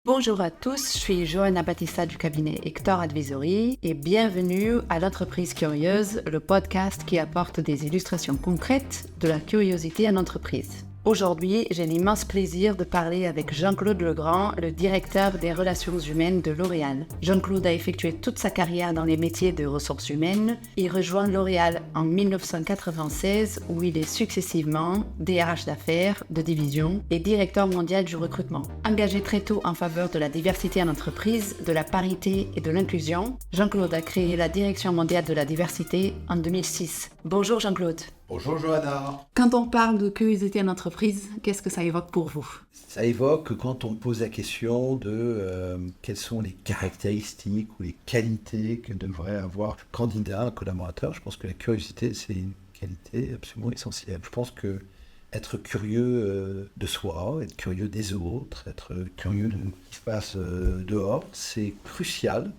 Bonjour à tous, je suis Johanna Battista du cabinet Hector Advisory et bienvenue à l'Entreprise Curieuse, le podcast qui apporte des illustrations concrètes de la curiosité en entreprise. Aujourd'hui, j'ai l'immense plaisir de parler avec Jean-Claude Legrand, le directeur des relations humaines de L'Oréal. Jean-Claude a effectué toute sa carrière dans les métiers de ressources humaines. Il rejoint L'Oréal en 1996 où il est successivement DRH d'affaires, de division et directeur mondial du recrutement. Engagé très tôt en faveur de la diversité en entreprise, de la parité et de l'inclusion, Jean-Claude a créé la Direction mondiale de la diversité en 2006. Bonjour Jean-Claude. Bonjour Johanna. Quand on parle de curiosité en entreprise, qu'est-ce que ça évoque pour vous ? Ça évoque quand on pose la question de quelles sont les caractéristiques ou les qualités que devrait avoir un candidat, un collaborateur. Je pense que la curiosité, c'est une qualité absolument essentielle. Je pense que être curieux de soi, être curieux des autres, être curieux de ce qui se passe dehors, c'est crucial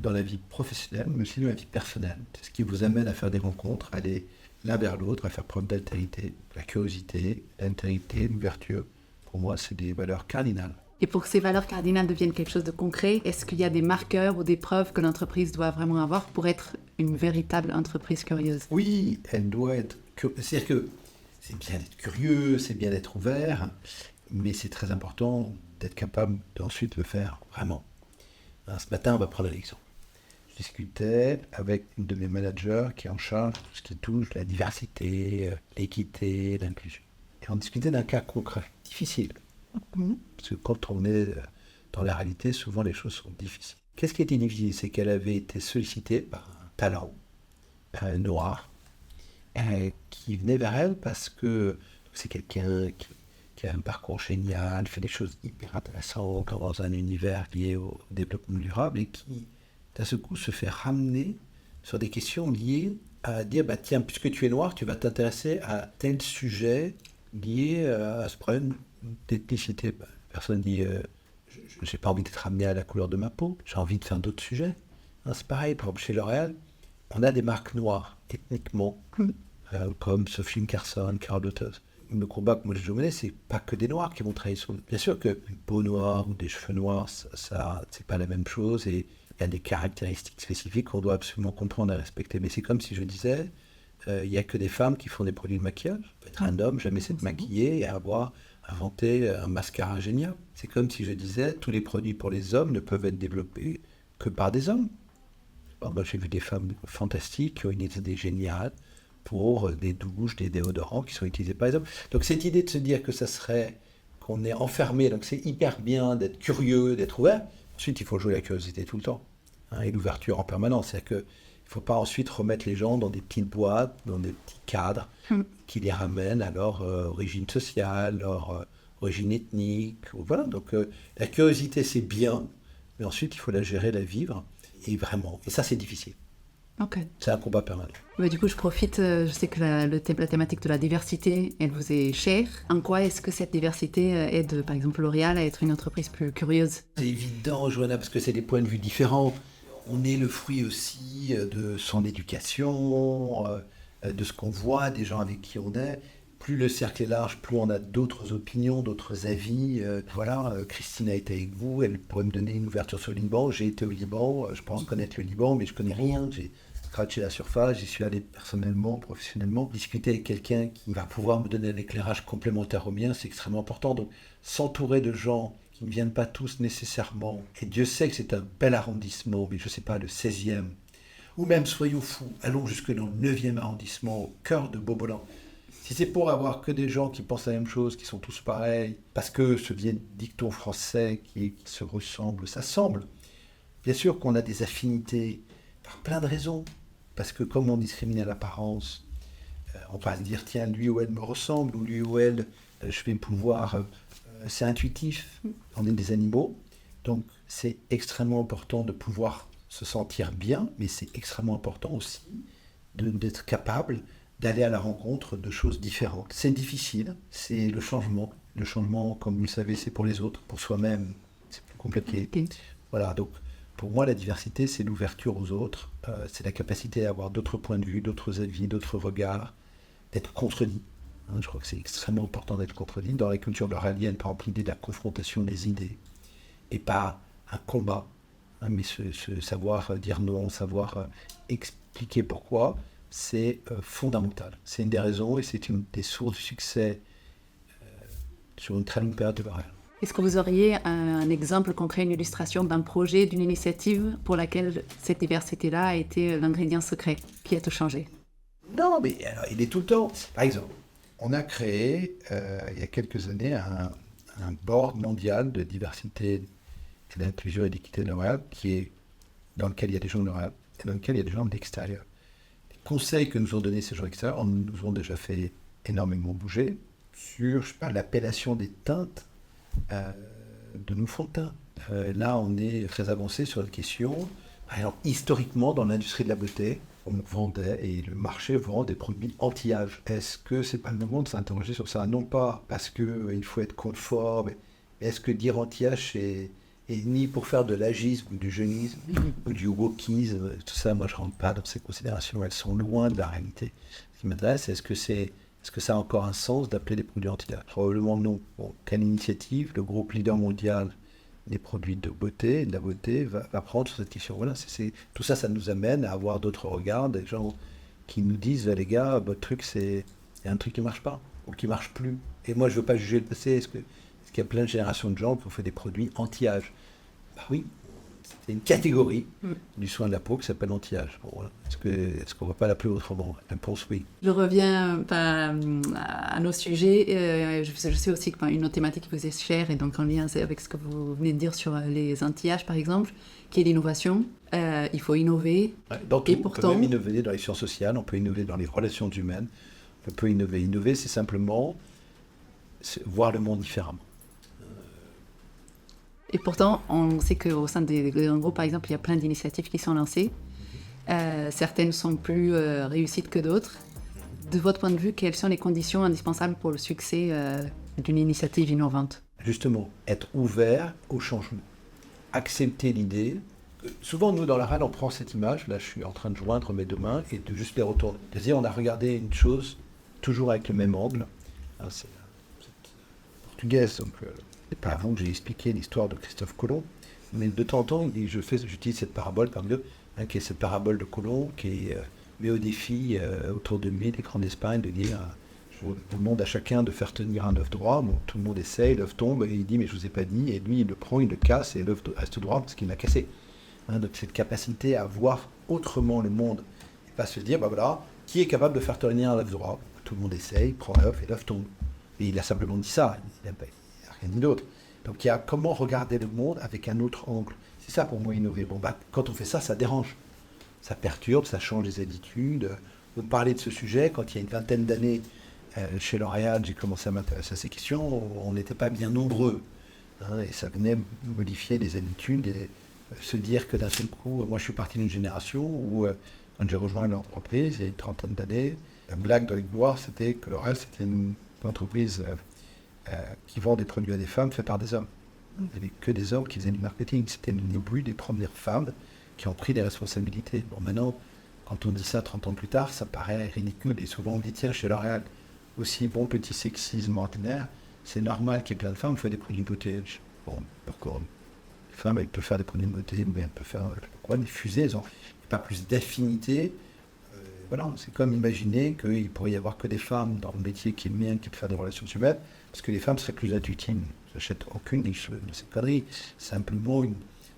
dans la vie professionnelle, mais aussi dans la vie personnelle. C'est ce qui vous amène à faire des rencontres, à aller l'un vers l'autre, à faire preuve d'altérité, la curiosité, l'altérité, l'ouverture. Pour moi, c'est des valeurs cardinales. Et pour que ces valeurs cardinales deviennent quelque chose de concret, est-ce qu'il y a des marqueurs ou des preuves que l'entreprise doit vraiment avoir pour être une véritable entreprise curieuse ? Oui, elle doit être curieuse. C'est-à-dire que c'est bien d'être curieux, c'est bien d'être ouvert, mais c'est très important d'être capable d'ensuite le faire vraiment. Ce matin, on va prendre l'exemple. Je discutais avec une de mes managers qui est en charge de tout ce qui touche la diversité, l'équité, l'inclusion. Et on discutait d'un cas concret, difficile. Parce que quand on est dans la réalité, souvent les choses sont difficiles. Qu'est-ce qui était difficile ? C'est qu'elle avait été sollicitée par un talent noir qui venait vers elle parce que c'est quelqu'un qui a un parcours génial, fait des choses hyper intéressantes dans un univers lié au développement durable et qui, d'un seul coup, se fait ramener sur des questions liées à dire, tiens, puisque tu es noir, tu vas t'intéresser à tel sujet lié à ce problème d'ethnicité. La personne dit, je n'ai pas envie d'être ramené à la couleur de ma peau, j'ai envie de faire d'autres sujets. C'est pareil, par exemple, chez L'Oréal, on a des marques noires, ethniquement, comme Sophie Carson, Carol Lotus. Le combat que moi je menais, c'est pas que des noirs qui vont travailler sur. Bien sûr qu'une peau noire ou des cheveux noirs, ça c'est pas la même chose et il y a des caractéristiques spécifiques qu'on doit absolument comprendre et respecter. Mais c'est comme si je disais, il n'y a que des femmes qui font des produits de maquillage. On peut être un homme, jamais s'être maquillé et avoir inventé un mascara génial. C'est comme si je disais, tous les produits pour les hommes ne peuvent être développés que par des hommes. Moi, j'ai vu des femmes fantastiques qui ont une idée géniale pour des douches, des déodorants qui sont utilisés par les hommes. Donc cette idée de se dire que ça serait qu'on est enfermé, donc c'est hyper bien d'être curieux, d'être ouvert. Ensuite, il faut jouer la curiosité tout le temps, et l'ouverture en permanence. C'est-à-dire qu'il ne faut pas ensuite remettre les gens dans des petites boîtes, dans des petits cadres qui les ramènent à leur origine sociale, leur origine ethnique. Voilà. Donc la curiosité, c'est bien, mais ensuite, il faut la gérer, la vivre, et vraiment. Et ça, c'est difficile. Okay. C'est un combat permanent. Du coup, je profite, je sais que la thématique de la diversité, elle vous est chère. En quoi est-ce que cette diversité aide, par exemple, L'Oréal à être une entreprise plus curieuse ? C'est évident, Johanna, parce que c'est des points de vue différents. On est le fruit aussi de son éducation, de ce qu'on voit, des gens avec qui on est. Plus le cercle est large, plus on a d'autres opinions, d'autres avis. Christine a été avec vous, elle pourrait me donner une ouverture sur le Liban. J'ai été au Liban, je pense connaître le Liban, mais je connais rien. J'ai scratché la surface, j'y suis allé personnellement, professionnellement. Discuter avec quelqu'un qui va pouvoir me donner un éclairage complémentaire au mien, c'est extrêmement important. Donc, s'entourer de gens qui ne viennent pas tous nécessairement, et Dieu sait que c'est un bel arrondissement, mais je ne sais pas, le 16e, ou même, soyons fous, allons jusque dans le 9e arrondissement, au cœur de Beaubolan. Si c'est pour avoir que des gens qui pensent la même chose, qui sont tous pareils, parce que ce vieil dicton français qui se ressemble, ça semble. Bien sûr qu'on a des affinités par plein de raisons, parce que comme on discrimine à l'apparence, on va se dire, tiens, lui ou elle me ressemble, ou lui ou elle, je vais pouvoir... c'est intuitif, on est des animaux, donc c'est extrêmement important de pouvoir se sentir bien, mais c'est extrêmement important aussi d'être capable d'aller à la rencontre de choses différentes. C'est difficile, c'est le changement. Le changement, comme vous le savez, c'est pour les autres, pour soi-même, c'est plus compliqué. Okay. Voilà, donc pour moi, la diversité, c'est l'ouverture aux autres, c'est la capacité à avoir d'autres points de vue, d'autres avis, d'autres regards, d'être contredit. Je crois que c'est extrêmement important d'être contredit. Dans la culture l'oréalienne, par exemple, l'idée de la confrontation des idées et pas un combat. Mais ce savoir dire non, savoir expliquer pourquoi, c'est fondamental. C'est une des raisons et c'est une des sources de succès sur une très longue période de carrière. Est-ce que vous auriez un exemple concret, une illustration d'un projet, d'une initiative pour laquelle cette diversité-là a été l'ingrédient secret qui a tout changé? Non, mais alors, il est tout le temps. Par exemple, on a créé, il y a quelques années, un board mondial de diversité, d'inclusion et d'équité de L'Oréal, dans lequel il y a des gens de L'Oréal et dans lequel il y a des gens de l'extérieur. Les conseils que nous ont donnés ces gens extérieurs nous ont déjà fait énormément bouger sur, l'appellation des teintes de nos fonds de teint. Là, on est très avancé sur la question. Par exemple, historiquement, dans l'industrie de la beauté, on vendait et le marché vend des produits anti-âge. Est-ce que c'est pas le moment de s'interroger sur ça? Non pas parce qu'il faut être confort, mais est-ce que dire anti-âge, c'est ni pour faire de l'agisme ou du jeunisme ou du wokisme, tout ça, moi je ne rentre pas dans ces considérations, elles sont loin de la réalité. Ce qui m'intéresse, est-ce que ça a encore un sens d'appeler des produits anti-âge? Probablement non. Bon, quelle initiative le groupe leader mondial des produits de beauté, de la beauté, va prendre sur cette question? Voilà, tout ça, ça nous amène à avoir d'autres regards, des gens qui nous disent, les gars, votre truc, il y a un truc qui ne marche pas, ou qui ne marche plus. Et moi, je ne veux pas juger le passé. Est-ce qu'il y a plein de générations de gens qui ont fait des produits anti-âge? Bah oui, c'est une catégorie du soin de la peau qui s'appelle anti-âge. Bon, voilà. Est-ce qu'on ne va pas l'appeler autrement? La réponse, oui. Je reviens à nos sujets. Je sais aussi qu'une autre thématique qui vous est chère, et donc en lien avec ce que vous venez de dire sur les anti-âge, par exemple, qui est l'innovation. Il faut innover. Ouais, dans tout, pourtant, on peut même innover dans les sciences sociales, on peut innover dans les relations humaines, on peut innover. Innover, c'est simplement voir le monde différemment. Et pourtant, on sait qu'au sein des grands groupes, par exemple, il y a plein d'initiatives qui sont lancées. Certaines sont plus réussites que d'autres. De votre point de vue, quelles sont les conditions indispensables pour le succès d'une initiative innovante? Justement, être ouvert au changement. Accepter l'idée. Souvent, nous, dans la RAL, on prend cette image, là, je suis en train de joindre mes deux mains et de juste les retourner. C'est-à-dire, on a regardé une chose toujours avec le même angle. Alors, c'est portugaise, donc c'est pas avant que j'ai expliqué l'histoire de Christophe Colomb. Mais de temps en temps, j'utilise cette parabole parmi eux, qui est cette parabole de Colomb qui met au défi autour de lui, les grands d'Espagne, de dire on demande à chacun de faire tenir un œuf droit. Bon, tout le monde essaye, l'œuf tombe, et il dit mais je vous ai pas dit, et lui il le prend, il le casse, et l'œuf reste droit parce qu'il l'a cassé. Donc cette capacité à voir autrement le monde, et pas se dire, bah voilà, qui est capable de faire tenir un œuf droit? Tout le monde essaye, prend l'œuf, et l'œuf tombe. Et il a simplement dit ça, il n'a rien dit d'autre. Donc il y a comment regarder le monde avec un autre angle. C'est ça pour moi innover. Bon, quand on fait ça, ça dérange. Ça perturbe, ça change les habitudes. Vous me parlez de ce sujet, quand il y a une vingtaine d'années, chez L'Oréal, j'ai commencé à m'intéresser à ces questions, on n'était pas bien nombreux. Et ça venait modifier les habitudes et se dire que d'un seul coup, moi je suis parti d'une génération où, quand j'ai rejoint l'entreprise, il y a une trentaine d'années, la blague de l'histoire, c'était que L'Oréal, c'était une entreprise qui vend des produits à des femmes faits par des hommes. Il n'y avait que des hommes qui faisaient du marketing. C'était le début des premières femmes qui ont pris des responsabilités. Bon, maintenant, quand on dit ça 30 ans plus tard, ça paraît ridicule. Et souvent, on dit, tiens, chez L'Oréal, aussi bon petit sexisme ordinaire, c'est normal qu'il y ait plein de femmes qui font des produits de beauté. Bon, pourquoi? Les femmes, elles peuvent faire des produits de beauté, mais elles peuvent faire des fusées, elles n'ont pas plus d'affinité. Voilà, c'est comme imaginer qu'il pourrait y avoir que des femmes dans le métier qui est le mien, qui peut faire des relations humaines, parce que les femmes seraient plus intuitives. Je n'achète aucune de ces conneries. Simplement,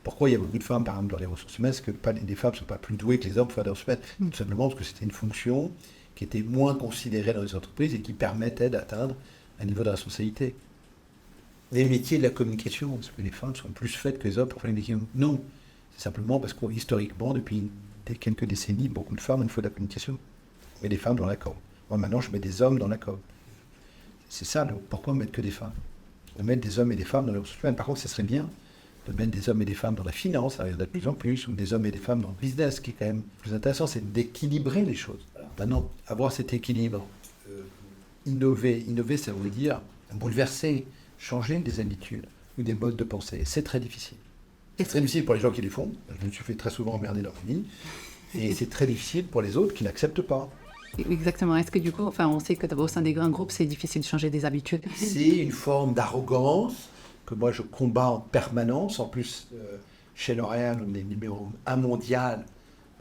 pourquoi il y a beaucoup de femmes, par exemple, dans les ressources humaines? Est-ce que les femmes ne sont pas plus douées que les hommes pour faire des ressources humaines? Tout simplement parce que c'était une fonction qui était moins considérée dans les entreprises et qui permettait d'atteindre un niveau de responsabilité. Les métiers de la communication, parce que les femmes sont plus faites que les hommes pour faire des métiers. Non, c'est simplement parce qu'historiquement, depuis quelques décennies, beaucoup de femmes ont fait de la communication. Mais des femmes dans la com. Moi, maintenant, je mets des hommes dans la com. C'est ça, pourquoi mettre que des femmes? De mettre des hommes et des femmes dans les ressources humaines. Par contre, ce serait bien de mettre des hommes et des femmes dans la finance, il y en a de plus en plus, ou des hommes et des femmes dans le business. Ce qui est quand même plus intéressant, c'est d'équilibrer les choses. Alors, maintenant, avoir cet équilibre, innover, ça veut dire bouleverser, changer des habitudes ou des modes de pensée. C'est très difficile. C'est très difficile pour les gens qui les font. Je me suis fait très souvent emmerder dans ma vie. Et c'est très difficile pour les autres qui n'acceptent pas. Exactement. Est-ce que du coup, on sait que au sein des grands groupes, c'est difficile de changer des habitudes? C'est une forme d'arrogance que moi je combats en permanence. En plus, chez L'Oréal, on est numéro 1 mondial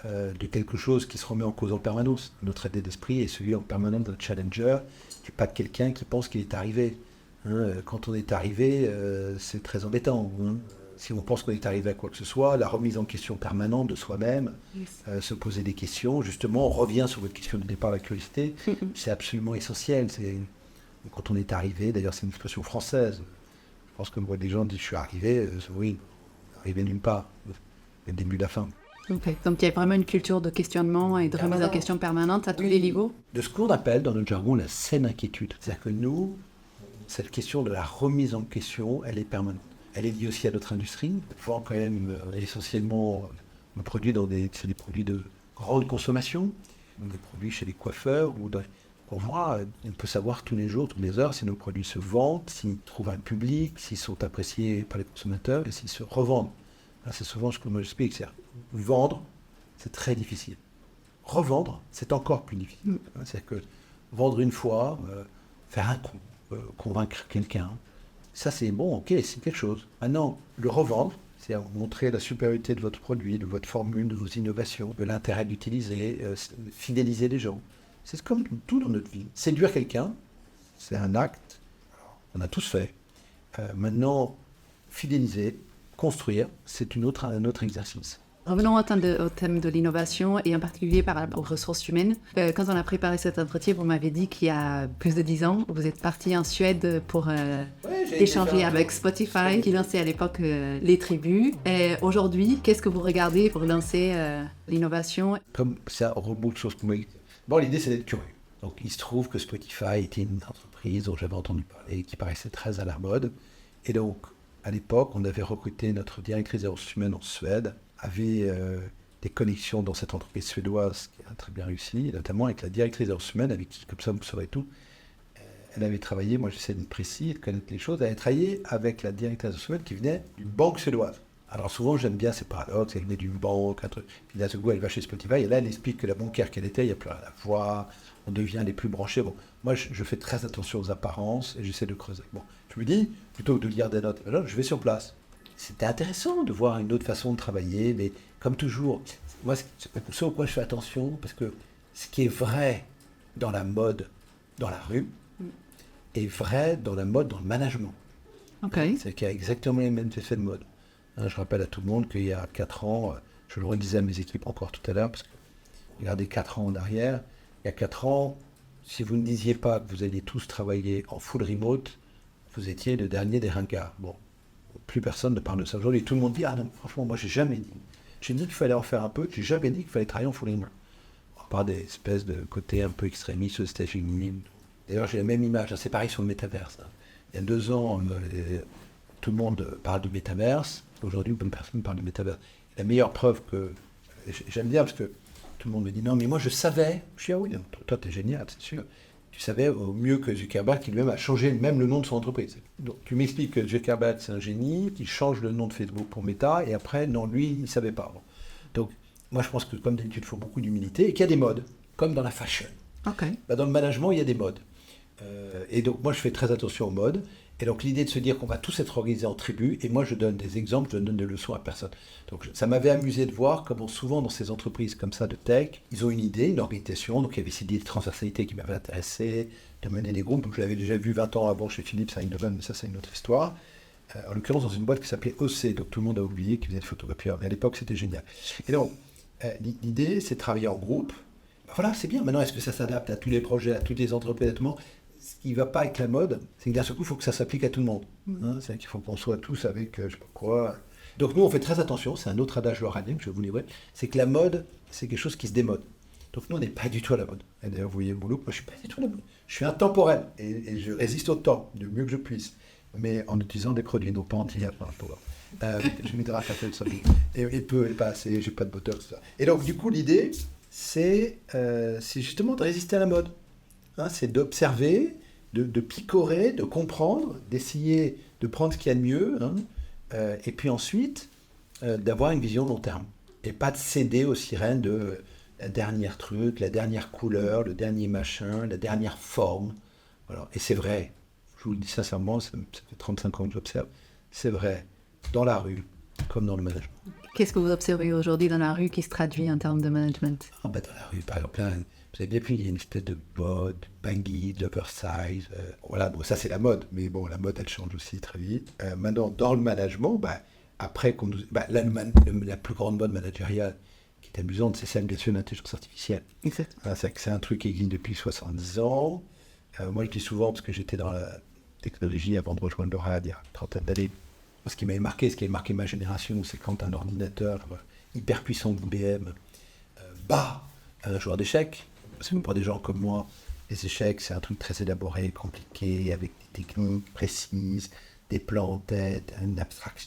de quelque chose qui se remet en cause en permanence. Notre état d'esprit est celui en permanence d'un challenger, qui n'est pas de quelqu'un qui pense qu'il est arrivé. Quand on est arrivé, c'est très embêtant. Si on pense qu'on est arrivé à quoi que ce soit, la remise en question permanente de soi-même, se poser des questions, justement, on revient sur votre question de départ, la curiosité, c'est absolument essentiel. Quand on est arrivé, d'ailleurs c'est une expression française, je pense que moi des gens disent je suis arrivé, oui, arrivé nulle part, le début de la fin. Okay. Donc il y a vraiment une culture de questionnement et de remise en question permanente à tous les niveaux. De ce qu'on appelle dans notre jargon la saine inquiétude. C'est-à-dire que nous, cette question de la remise en question, elle est permanente. Elle est liée aussi à notre industrie. Quand même, essentiellement, on produit c'est des produits de grande consommation, des produits chez les coiffeurs, on voit, on peut savoir tous les jours, toutes les heures, si nos produits se vendent, s'ils trouvent un public, s'ils sont appréciés par les consommateurs et s'ils se revendent. Là, c'est souvent ce que moi j'explique, c'est vendre, c'est très difficile. Revendre, c'est encore plus difficile. C'est-à-dire que vendre une fois, faire un coup, convaincre quelqu'un, ça c'est bon, ok, c'est quelque chose. Maintenant, le revendre, c'est montrer la supériorité de votre produit, de votre formule, de vos innovations, de l'intérêt d'utiliser, fidéliser les gens. C'est comme tout dans notre vie. Séduire quelqu'un, c'est un acte, on a tous fait. Maintenant, fidéliser, construire, c'est un autre exercice. Revenons au thème de l'innovation et en particulier par rapport aux ressources humaines. Quand on a préparé cet entretien, vous m'avez dit qu'il y a plus de 10 ans, vous êtes parti en Suède pour échanger avec Spotify, qui lançait à l'époque les tribus. Et aujourd'hui, qu'est-ce que vous regardez pour lancer l'innovation? Comme ça, on remonte chose que moi. Bon, l'idée, c'est d'être curieux. Donc, il se trouve que Spotify était une entreprise dont j'avais entendu parler, qui paraissait très à la mode. Et donc, à l'époque, on avait recruté notre directrice des ressources humaines en Suède, avait des connexions dans cette entreprise suédoise qui a très bien réussi, notamment avec la directrice des ressources humaines, avec qui, comme ça, vous saurez tout. Elle avait travaillé, moi j'essaie d'être précis, de connaître les choses, elle avait travaillé avec la directrice des ressources humaines qui venait d'une banque suédoise. Alors souvent, j'aime bien ces paradoxes, elle venait d'une banque, un truc, puis d'un seul coup, elle va chez Spotify, et là, elle explique que la banquière qu'elle était, il n'y a plus rien à voir, on devient les plus branchés. Bon, moi, je fais très attention aux apparences, et j'essaie de creuser. Bon, je me dis, plutôt que de lire des notes, je vais sur place. C'était intéressant de voir une autre façon de travailler, mais comme toujours, moi, ce au quoi je fais attention, parce que ce qui est vrai dans la mode, dans la rue, est vrai dans la mode, dans le management. Okay. C'est qu'il y a exactement les mêmes effets de mode. Je rappelle à tout le monde qu'il y a 4 ans, je le redisais à mes équipes encore tout à l'heure, parce que regardez 4 ans en arrière, il y a 4 ans, si vous ne disiez pas que vous alliez tous travailler en full remote, vous étiez le dernier des ringards. Bon, plus personne ne parle de ça aujourd'hui. Tout le monde dit, ah non, franchement, moi j'ai jamais dit. J'ai dit qu'il fallait en faire un peu, j'ai jamais dit qu'il fallait travailler en full remote. On parle des espèces de côté un peu extrémistes aux États-Unis. D'ailleurs, j'ai la même image, c'est pareil sur le métaverse. Il y a 2 ans, tout le monde parle du métaverse. Aujourd'hui, personne ne parle du métaverse. La meilleure preuve que... J'aime bien parce que tout le monde me dit, non, mais moi je savais. Je dis, ah oui, toi t'es génial, c'est sûr. Tu savais au mieux que Zuckerberg, qui lui-même a changé même le nom de son entreprise. Donc tu m'expliques que Zuckerberg, c'est un génie, qu'il change le nom de Facebook pour Meta, et après, non, lui, il ne savait pas. Donc, moi je pense que comme d'habitude, il faut beaucoup d'humilité, et qu'il y a des modes, comme dans la fashion. Okay. Dans le management, il y a des modes. Et donc, moi, je fais très attention aux modes. Et donc, l'idée de se dire qu'on va tous être organisés en tribus, et moi, je donne des exemples, je ne donne des leçons à personne. Donc, ça m'avait amusé de voir comment souvent, dans ces entreprises comme ça de tech, ils ont une idée, une organisation. Donc, il y avait cette idée de transversalité qui m'avait intéressé, de mener des groupes. Donc, je l'avais déjà vu 20 ans avant chez Philips à Eindhoven, mais ça, c'est une autre histoire. En l'occurrence, dans une boîte qui s'appelait OC, donc tout le monde a oublié, qui faisait des photographieurs. Mais à l'époque, c'était génial. Et donc, l'idée, c'est de travailler en groupe. Voilà, c'est bien. Maintenant, est-ce que ça s'adapte à tous les projets, à toutes les entreprises, à tout le monde ? Ce qui ne va pas avec la mode, c'est que d'un seul coup, il faut que ça s'applique à tout le monde. C'est qu'il faut qu'on soit tous avec je ne sais pas quoi. Donc nous, on fait très attention, c'est un autre adage lorrain que je vais vous livrer, c'est que la mode, c'est quelque chose qui se démode. Donc nous, on n'est pas du tout à la mode. Et d'ailleurs, vous voyez mon look, moi je ne suis pas du tout à la mode. Je suis intemporel et je résiste au temps, du mieux que je puisse, mais en utilisant des produits, donc pas anti-gaz. Je m'hydrate à faire le solide. Et peu, et pas assez, j'ai pas de botox, tout ça. Et donc du coup, l'idée, c'est justement de résister à la mode. C'est d'observer, de picorer, de comprendre, d'essayer de prendre ce qu'il y a de mieux, et puis ensuite d'avoir une vision long terme. Et pas de céder aux sirènes de la dernière truc, la dernière couleur, le dernier machin, la dernière forme. Voilà. Et c'est vrai, je vous le dis sincèrement, ça fait 35 ans que j'observe, c'est vrai dans la rue comme dans le management. Qu'est-ce que vous observez aujourd'hui dans la rue qui se traduit en termes de management? Dans la rue, par exemple, vous avez bien vu, il y a une espèce de mode, baggy, d'oversize. Voilà, bon, ça c'est la mode, mais bon, la mode elle change aussi très vite. Maintenant, dans le management, après qu'on nous, la plus grande mode managériale qui est amusante, c'est celle bien sûr de l'intelligence artificielle. Exactement. C'est un truc qui existe depuis 70 ans. Moi, je dis souvent, parce que j'étais dans la technologie avant de rejoindre l'ORAD il y a une trentaine d'années, ce qui m'avait marqué, ce qui a marqué ma génération, c'est quand un ordinateur hyper puissant d'IBM bat un joueur d'échecs. Parce que pour des gens comme moi, les échecs, c'est un truc très élaboré, compliqué, avec des techniques précises, des plans en tête, une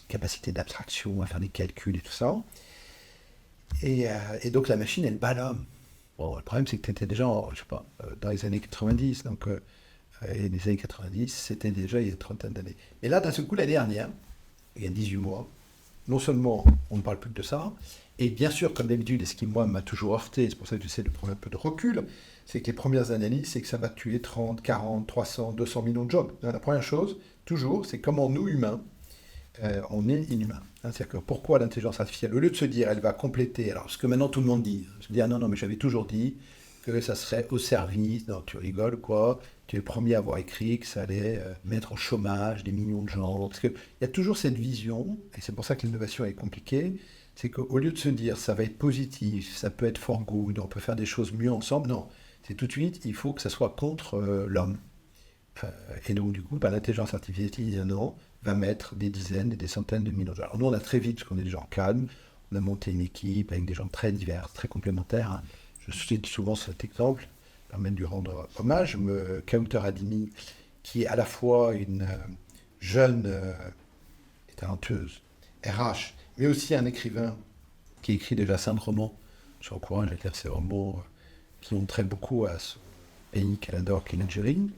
capacité d'abstraction à faire des calculs et tout ça. Et donc la machine, elle bat l'homme. Bon, le problème, c'est que tu étais déjà, dans les années 90, et les années 90, c'était déjà il y a une trentaine d'années. Et là, d'un seul coup, l'année dernière, il y a 18 mois, non seulement on ne parle plus de ça, et bien sûr, comme d'habitude, et ce qui, moi, m'a toujours heurté, c'est pour ça que j'essaie de prendre un peu de recul, c'est que les premières analyses, c'est que ça va tuer 30, 40, 300, 200 millions de jobs. La première chose, toujours, c'est comment nous, humains, on est inhumains. C'est-à-dire que pourquoi l'intelligence artificielle, au lieu de se dire, elle va compléter, alors ce que maintenant tout le monde dit, se dire, non, mais j'avais toujours dit que ça serait au service, non, tu rigoles, quoi, tu es le premier à avoir écrit que ça allait mettre au chômage des millions de gens. Parce qu'il y a toujours cette vision, et c'est pour ça que l'innovation est compliquée, c'est qu'au lieu de se dire ça va être positif, ça peut être for good, on peut faire des choses mieux ensemble, non. C'est tout de suite, il faut que ça soit contre l'homme. Et donc, du coup, l'intelligence artificielle, non, va mettre des dizaines et des centaines de millions de gens. Alors, nous, on a très vite, parce qu'on est des gens calmes, on a monté une équipe avec des gens très divers, très complémentaires. Je cite souvent cet exemple, ça permet de lui rendre hommage. Kauter Adimi, qui est à la fois une jeune et talentueuse RH, mais aussi un écrivain qui écrit déjà 5 romans. Je encourage à lire ces romans qui ont trait beaucoup à ce pays qu'elle adore, qui est l'Algérie.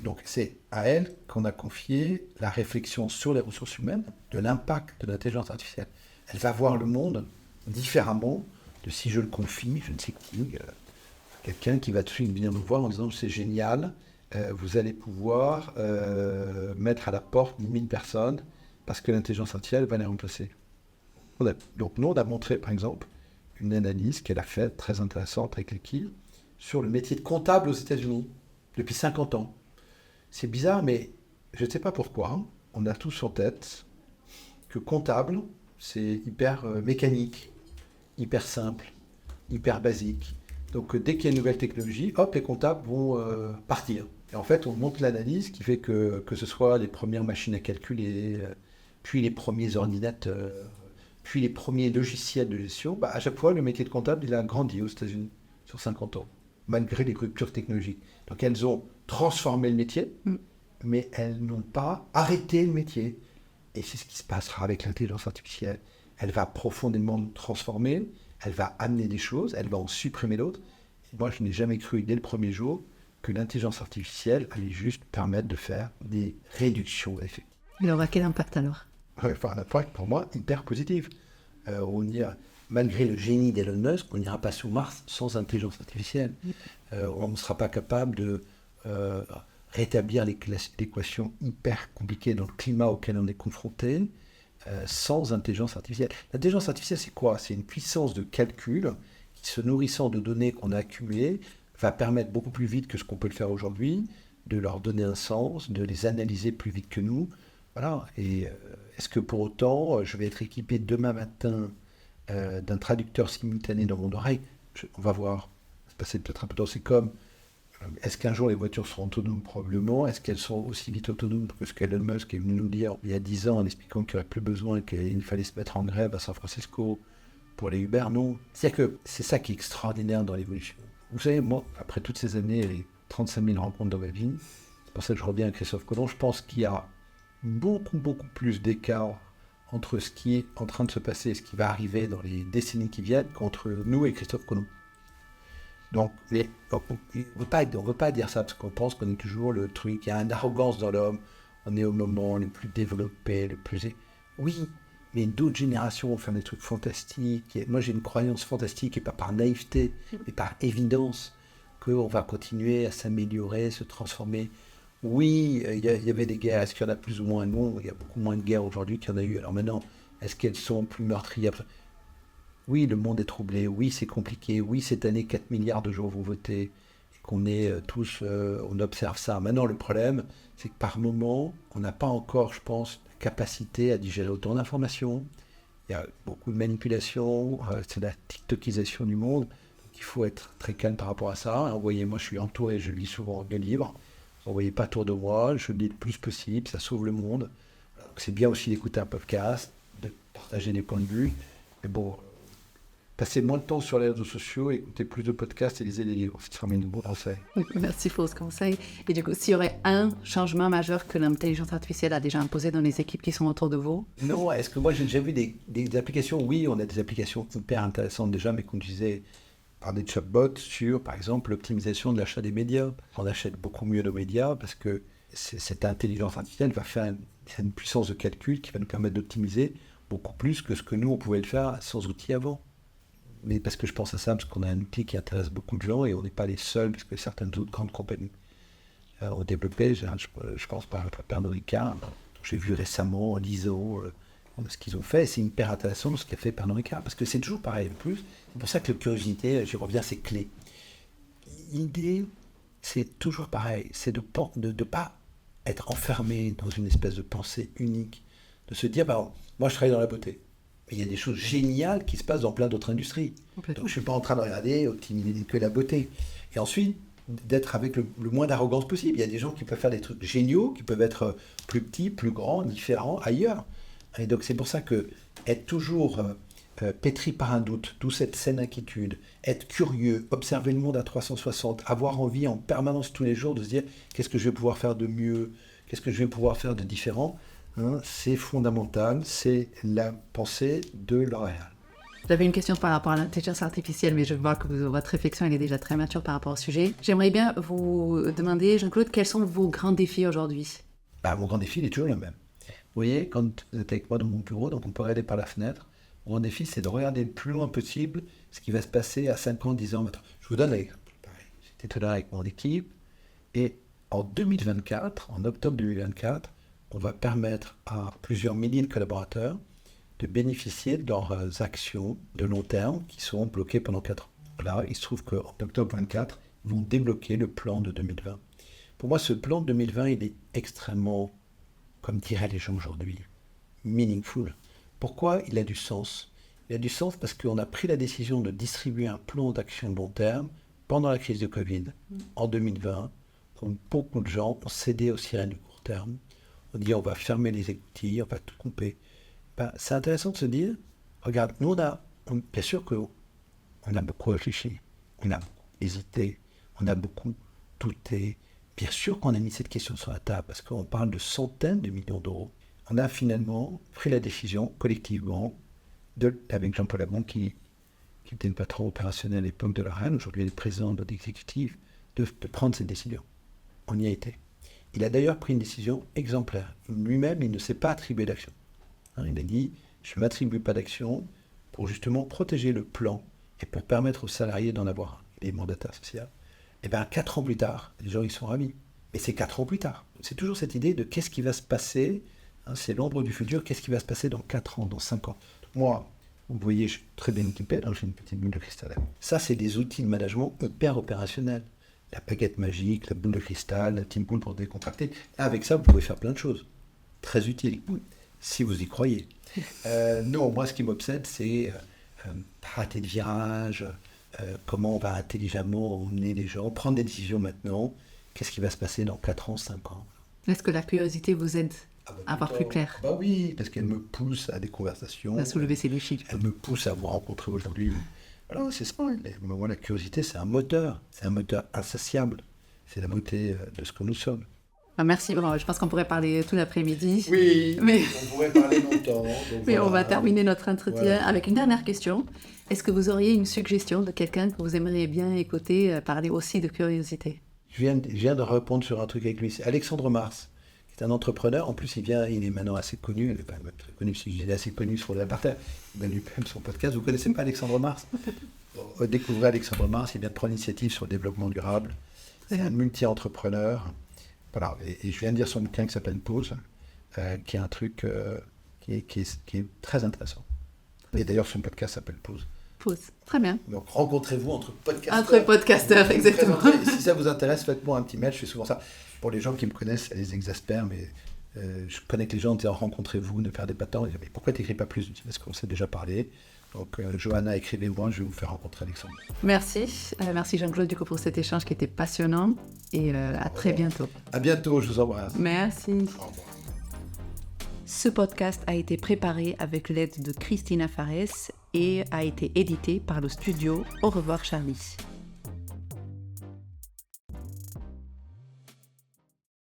Donc c'est à elle qu'on a confié la réflexion sur les ressources humaines, de l'impact de l'intelligence artificielle. Elle va voir le monde différemment de si je le confie, je ne sais qui, quelqu'un qui va tout de suite venir nous voir en disant c'est génial, vous allez pouvoir mettre à la porte 1000 personnes parce que l'intelligence artificielle va les remplacer. Donc nous on a montré par exemple une analyse qu'elle a faite très intéressante avec l'équipe sur le métier de comptable aux États-Unis depuis 50 ans. C'est bizarre, mais je ne sais pas pourquoi, on a tous en tête que comptable, c'est hyper mécanique, hyper simple, hyper basique. Donc dès qu'il y a une nouvelle technologie, hop, les comptables vont partir. Et en fait, on monte l'analyse qui fait que ce soit les premières machines à calculer, puis les premiers ordinateurs, puis les premiers logiciels de gestion, à chaque fois, le métier de comptable, il a grandi aux États-Unis sur 50 ans, malgré les ruptures technologiques. Donc elles ont transformé le métier, mais elles n'ont pas arrêté le métier. Et c'est ce qui se passera avec l'intelligence artificielle. Elle va profondément nous transformer, elle va amener des choses, elle va en supprimer d'autres. Et moi, je n'ai jamais cru, dès le premier jour, que l'intelligence artificielle allait juste permettre de faire des réductions d'effets. Il aura quel impact alors? Enfin, un impact pour moi hyper positif. Malgré le génie d'Elon Musk, on n'ira pas sur Mars sans intelligence artificielle. On ne sera pas capable de rétablir l'équation hyper compliquée dans le climat auquel on est confronté sans intelligence artificielle. L'intelligence artificielle, c'est quoi? C'est une puissance de calcul qui, se nourrissant de données qu'on a accumulées, va permettre beaucoup plus vite que ce qu'on peut le faire aujourd'hui, de leur donner un sens, de les analyser plus vite que nous. Voilà. Et est-ce que pour autant, je vais être équipé demain matin d'un traducteur simultané dans mon oreille? On va voir. C'est passé peut-être un peu dans ces comme. Est-ce qu'un jour les voitures seront autonomes? Probablement. Est-ce qu'elles sont aussi vite autonomes que ce qu'Elon Musk est venu nous dire il y a 10 ans en expliquant qu'il n'y aurait plus besoin et qu'il fallait se mettre en grève à San Francisco pour les Uber? Non. C'est-à-dire que c'est ça qui est extraordinaire dans l'évolution. Vous savez, moi, après toutes ces années, les 35 000 rencontres dans ma vie, c'est pour ça que je reviens à Christophe Colomb, je pense qu'il y a beaucoup plus d'écart entre ce qui est en train de se passer et ce qui va arriver dans les décennies qui viennent qu'entre nous et Christophe Colomb. Donc, on ne veut pas dire ça parce qu'on pense qu'on est toujours le truc, il y a une arrogance dans l'homme, on est au moment le plus développé, le plus... Oui, mais d'autres générations vont faire des trucs fantastiques. Et moi, j'ai une croyance fantastique, et pas par naïveté, mais par évidence, qu'on va continuer à s'améliorer, se transformer. Oui, il y avait des guerres. Est-ce qu'il y en a plus ou moins? Non, il y a beaucoup moins de guerres aujourd'hui qu'il y en a eu. Alors maintenant, est-ce qu'elles sont plus meurtrières? Oui, le monde est troublé. Oui, c'est compliqué. Oui, cette année, 4 milliards de gens vont voter. Et qu'on est tous, on observe ça. Maintenant, le problème, c'est que par moment, on n'a pas encore, je pense, la capacité à digérer autant d'informations. Il y a beaucoup de manipulations. C'est la tiktokisation du monde. Donc, il faut être très calme par rapport à ça. Moi, je suis entouré, je lis souvent de livres. N'envoyez pas autour de moi, je lis le plus possible, ça sauve le monde. Donc, c'est bien aussi d'écouter un podcast, de partager des points de vue. Mais bon, passez moins de temps sur les réseaux sociaux, écoutez plus de podcasts et lisez des livres. C'est vraiment une bonne conseil. Merci pour ce conseil. Et du coup, s'il y aurait un changement majeur que l'intelligence artificielle a déjà imposé dans les équipes qui sont autour de vous? Non, est-ce que moi j'ai déjà vu des applications? Oui, on a des applications hyper intéressantes déjà, mais qu'on disait par des chatbots sur, par exemple, l'optimisation de l'achat des médias. On achète beaucoup mieux nos médias parce que cette intelligence artificielle va faire une puissance de calcul qui va nous permettre d'optimiser beaucoup plus que ce que nous, on pouvait le faire sans outil avant. Mais parce que je pense à ça, parce qu'on a un outil qui intéresse beaucoup de gens et on n'est pas les seuls, parce que certaines autres grandes compagnies ont développé. Je pense par Pernod Ricard, dont j'ai vu récemment l'ISO, ce qu'ils ont fait. Et c'est hyper intéressant ce qu'a fait Pernod Ricard, parce que c'est toujours pareil. En plus, c'est pour ça que la curiosité, j'y reviens, c'est clé. L'idée, c'est toujours pareil, c'est de ne pas être enfermé dans une espèce de pensée unique, de se dire, moi je travaille dans la beauté. Mais il y a des choses géniales qui se passent dans plein d'autres industries. Donc je ne suis pas en train de regarder, optimiser que la beauté. Et ensuite, d'être avec le moins d'arrogance possible. Il y a des gens qui peuvent faire des trucs géniaux, qui peuvent être plus petits, plus grands, différents, ailleurs. Et donc c'est pour ça que être toujours pétri par un doute, d'où cette saine inquiétude, être curieux, observer le monde à 360, avoir envie en permanence tous les jours de se dire qu'est-ce que je vais pouvoir faire de mieux, qu'est-ce que je vais pouvoir faire de différent. C'est fondamental, c'est la pensée de L'Oréal. J'avais une question par rapport à l'intelligence artificielle, mais je vois que votre réflexion elle est déjà très mature par rapport au sujet. J'aimerais bien vous demander, Jean-Claude, quels sont vos grands défis aujourd'hui? Mon grand défi, il est toujours le même. Vous voyez, quand vous êtes avec moi dans mon bureau, donc on peut regarder par la fenêtre, mon grand défi, c'est de regarder le plus loin possible ce qui va se passer à 5 ans, 10 ans. Je vous donne l'exemple. J'étais là avec mon équipe, et en 2024, en octobre 2024, on va permettre à plusieurs milliers de collaborateurs de bénéficier de leurs actions de long terme qui seront bloquées pendant 4 ans. Là, il se trouve qu'en octobre 2024, ils vont débloquer le plan de 2020. Pour moi, ce plan de 2020, il est extrêmement, comme diraient les gens aujourd'hui, meaningful. Pourquoi il a du sens? Il a du sens parce qu'on a pris la décision de distribuer un plan d'action de long terme pendant la crise de Covid en 2020. Donc, beaucoup de gens ont cédé aux sirènes du court terme. On dit on va fermer les écoutilles, on va tout couper. C'est intéressant de se dire, regarde, nous bien sûr qu'on a beaucoup réfléchi, on a beaucoup hésité, on a beaucoup douté. Bien sûr qu'on a mis cette question sur la table parce qu'on parle de centaines de millions d'euros. On a finalement pris la décision collectivement, avec Jean-Paul Abon qui était le patron opérationnel à l'époque de L'Oréal, aujourd'hui il est président de l'exécutif, de prendre cette décision. On y a été. Il a d'ailleurs pris une décision exemplaire. Lui-même, il ne s'est pas attribué d'action. Il a dit, je ne m'attribue pas d'action pour justement protéger le plan et pour permettre aux salariés d'en avoir un. Il est mandataire social. Et 4 ans plus tard, les gens ils sont ravis. Mais c'est 4 ans plus tard. C'est toujours cette idée de qu'est-ce qui va se passer, c'est l'ombre du futur, qu'est-ce qui va se passer dans 4 ans, dans 5 ans. Moi, vous voyez, je suis très bien équipé, j'ai une petite boule de cristal. Ça, c'est des outils de management hyper opérationnels. La baguette magique, la boule de cristal, la team pool pour décontracter. Avec ça, vous pouvez faire plein de choses. Très utiles, si vous y croyez. Non, moi, ce qui m'obsède, c'est rater le virage, comment on va intelligemment emmener les gens, prendre des décisions maintenant. Qu'est-ce qui va se passer dans 4 ans, 5 ans? Est-ce que la curiosité vous aide à voir plus clair? Oui, parce qu'elle me pousse à des conversations. À soulever ses défis. Elle me pousse à vous rencontrer aujourd'hui. Voilà, c'est ça. Moi, la curiosité, c'est un moteur. C'est un moteur insatiable. C'est la beauté de ce que nous sommes. Merci. Bon, je pense qu'on pourrait parler tout l'après-midi. Oui, mais on pourrait parler longtemps. Mais voilà. On va terminer notre entretien avec une dernière question. Est-ce que vous auriez une suggestion de quelqu'un que vous aimeriez bien écouter parler aussi de curiosité? Je viens de répondre sur un truc avec lui. C'est Alexandre Mars, qui est un entrepreneur. En plus, il est maintenant assez connu. Il n'est pas très connu, il est assez connu sur la parterre. Il a lui-même son podcast. Vous ne connaissez pas Alexandre Mars? Découvrez Alexandre Mars. Il vient de prendre l'initiative sur le développement durable. C'est un multi-entrepreneur. Voilà, et je viens de lire son bouquin qui s'appelle Pause, qui est un truc qui est très intéressant. Et d'ailleurs, son podcast s'appelle Pause. Pause. Très bien. Donc, rencontrez-vous entre podcasteurs. Entre podcasteurs, exactement. Si ça vous intéresse, faites-moi un petit mail. Je fais souvent ça. Pour les gens qui me connaissent, ça les exaspère, mais je connais que les gens disent rencontrez-vous, ne perdez pas de temps. Mais pourquoi tu n'écris pas plus? Parce qu'on s'est déjà parlé. Donc, Johanna, écrivez-moi, je vais vous faire rencontrer Alexandre. Merci. Merci Jean-Claude du coup pour cet échange qui était passionnant. Et à très bientôt. À bientôt, je vous embrasse. Merci. Au revoir. Ce podcast a été préparé avec l'aide de Christina Fares et a été édité par le studio Au revoir Charlie.